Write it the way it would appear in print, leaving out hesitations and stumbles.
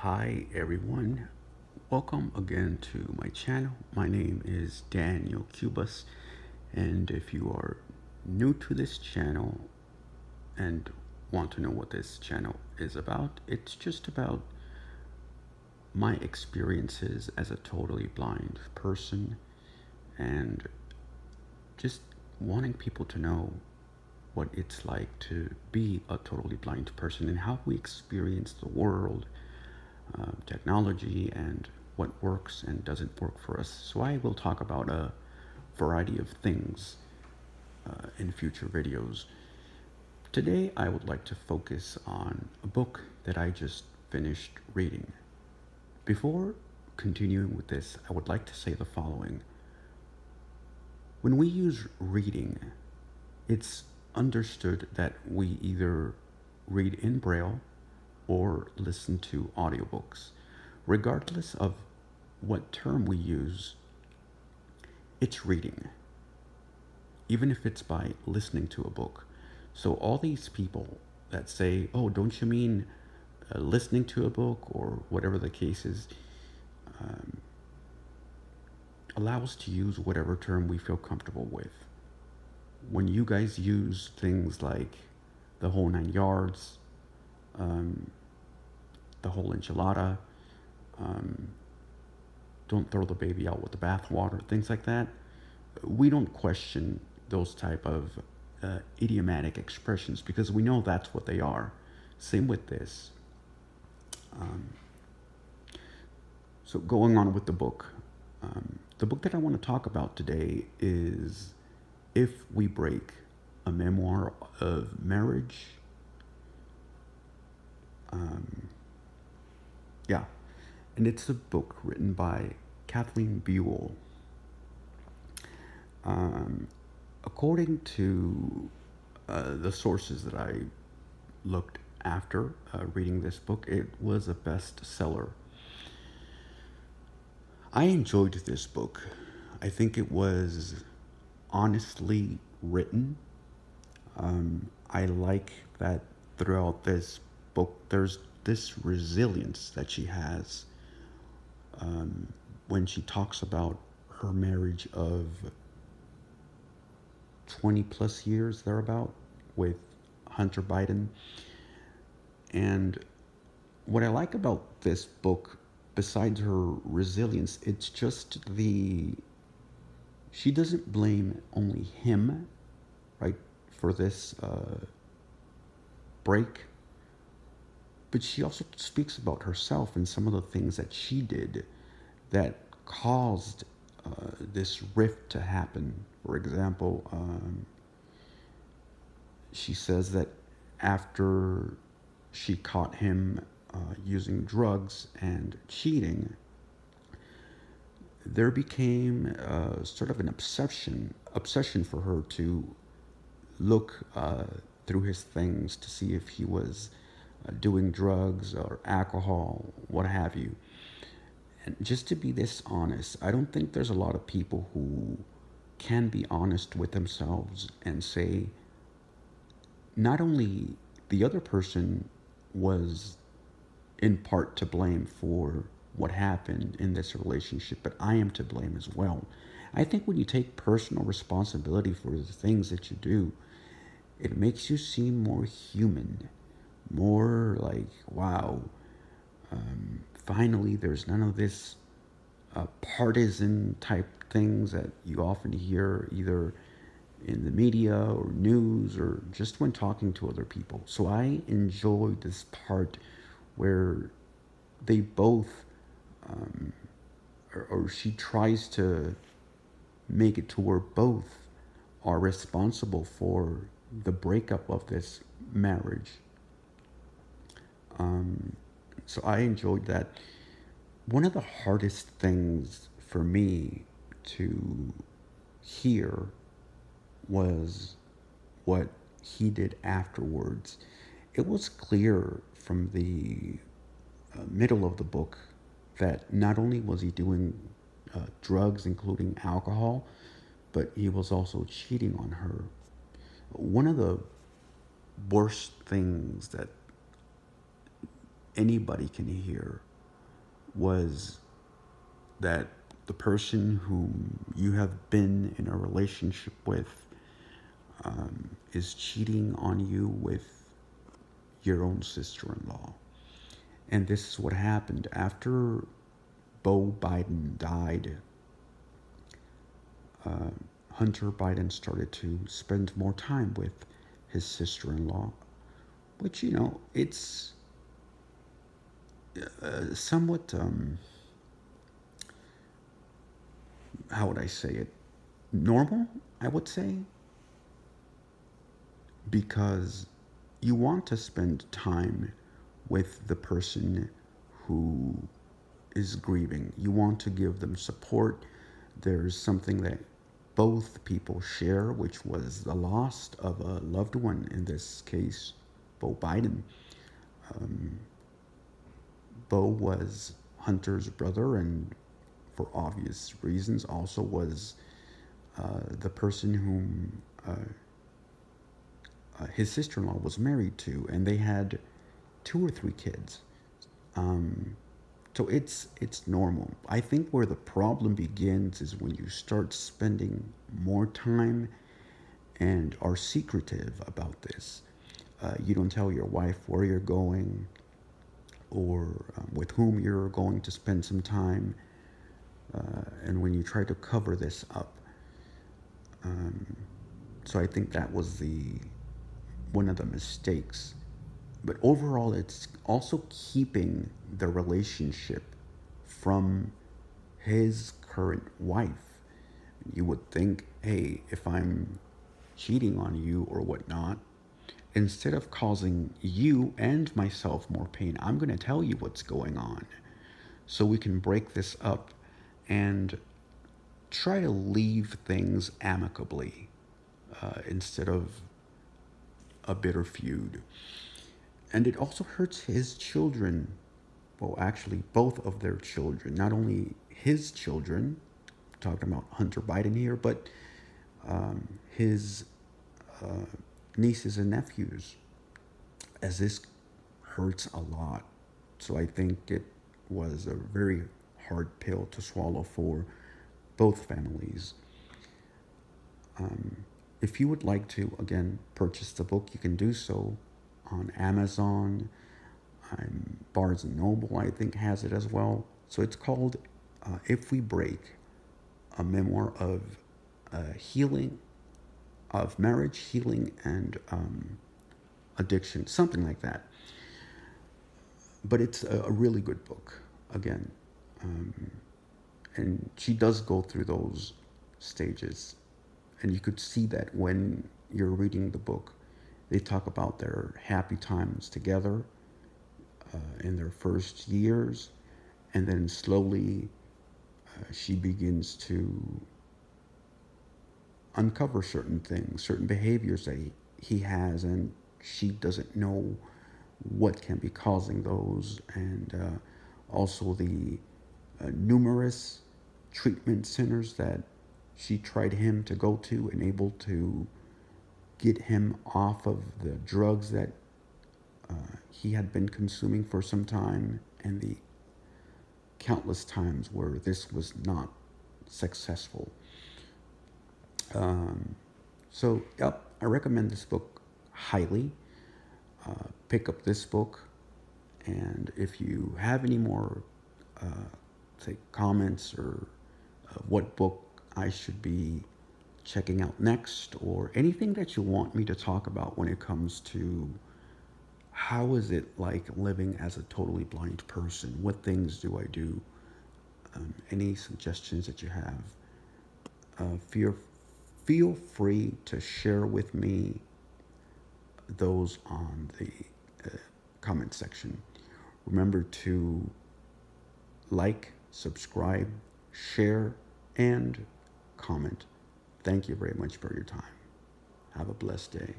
Hi everyone, welcome again to my channel. My name is Daniel Cubas, and if you are new to this channel and want to know what this channel is about, it's just about my experiences as a totally blind person and just wanting people to know what it's like to be a totally blind person and how we experience the world, technology, and what works and doesn't work for us. So I will talk about a variety of things in future videos. Today I would like to focus on a book that I just finished reading. Before continuing with this, I would like to say the following. When we use reading, it's understood that we either read in Braille or listen to audiobooks. Regardless of what term we use, it's reading, even if it's by listening to a book. So all these people that say, oh, don't you mean listening to a book, or whatever the case is, allow us to use whatever term we feel comfortable with. When you guys use things like the whole 9 yards, the whole enchilada, don't throw the baby out with the bathwater, things like that, we don't question those type of idiomatic expressions because we know that's what they are. Same with this. So going on with the book that I want to talk about today is If We Break, a memoir of marriage. And it's a book written by Kathleen Buhle. According to the sources that I looked after reading this book, it was a bestseller. I enjoyed this book. I think it was honestly written. I like that throughout this book there's this resilience that she has when she talks about her marriage of 20 plus years thereabout with Hunter Biden. And what I like about this book, besides her resilience, it's just she doesn't blame only him, right, for this break, but she also speaks about herself and some of the things that she did that caused this rift to happen. For example, she says that after she caught him using drugs and cheating, there became sort of an obsession for her to look through his things to see if he was doing drugs or alcohol, what have you. And just to be this honest, I don't think there's a lot of people who can be honest with themselves and say, not only the other person was in part to blame for what happened in this relationship, but I am to blame as well. I think when you take personal responsibility for the things that you do, it makes you seem more human, more like, wow, finally there's none of this partisan type things that you often hear either in the media or news or just when talking to other people. So I enjoyed this part where they both, or she tries to make it to where both are responsible for the breakup of this marriage. So I enjoyed that. One of the hardest things for me to hear was what he did afterwards. It was clear from the middle of the book that not only was he doing drugs, including alcohol, but he was also cheating on her. One of the worst things that anybody can hear was that the person whom you have been in a relationship with is cheating on you with your own sister-in-law. And this is what happened. After Beau Biden died, Hunter Biden started to spend more time with his sister-in-law, which, it's somewhat, how would I say it? Normal, I would say, because you want to spend time with the person who is grieving. You want to give them support. There's something that both people share, which was the loss of a loved one, in this case, Beau Biden. Beau was Hunter's brother, and for obvious reasons also was the person whom his sister-in-law was married to, and they had 2 or 3 kids. So it's normal. I think where the problem begins is when you start spending more time and are secretive about this. You don't tell your wife where you're going or with whom you're going to spend some time. And when you try to cover this up. So I think that was one of the mistakes. But overall, it's also keeping the relationship from his current wife. You would think, hey, if I'm cheating on you or whatnot, instead of causing you and myself more pain, I'm going to tell you what's going on so we can break this up and try to leave things amicably instead of a bitter feud. And it also hurts his children. Well, actually, both of their children. Not only his children, talking about Hunter Biden here, but his nieces and nephews, as this hurts a lot. So I think it was a very hard pill to swallow for both families. If you would like to, again, purchase the book, you can do so on Amazon. Barnes & Noble, I think, has it as well. So it's called If We Break, a memoir of healing, of marriage, healing, and addiction, something like that. But it's a really good book, again. And she does go through those stages. And you could see that when you're reading the book. They talk about their happy times together in their first years. And then slowly she begins to uncover certain things, certain behaviors that he has, and she doesn't know what can be causing those. And also the numerous treatment centers that she tried him to go to and able to get him off of the drugs that he had been consuming for some time, and the countless times where this was not successful. So, yep, I recommend this book highly. Pick up this book, and if you have any more, say, comments or what book I should be checking out next, or anything that you want me to talk about when it comes to how is it like living as a totally blind person, what things do I do, any suggestions that you have, feel free to share with me those on the comment section. Remember to like, subscribe, share, and comment. Thank you very much for your time. Have a blessed day.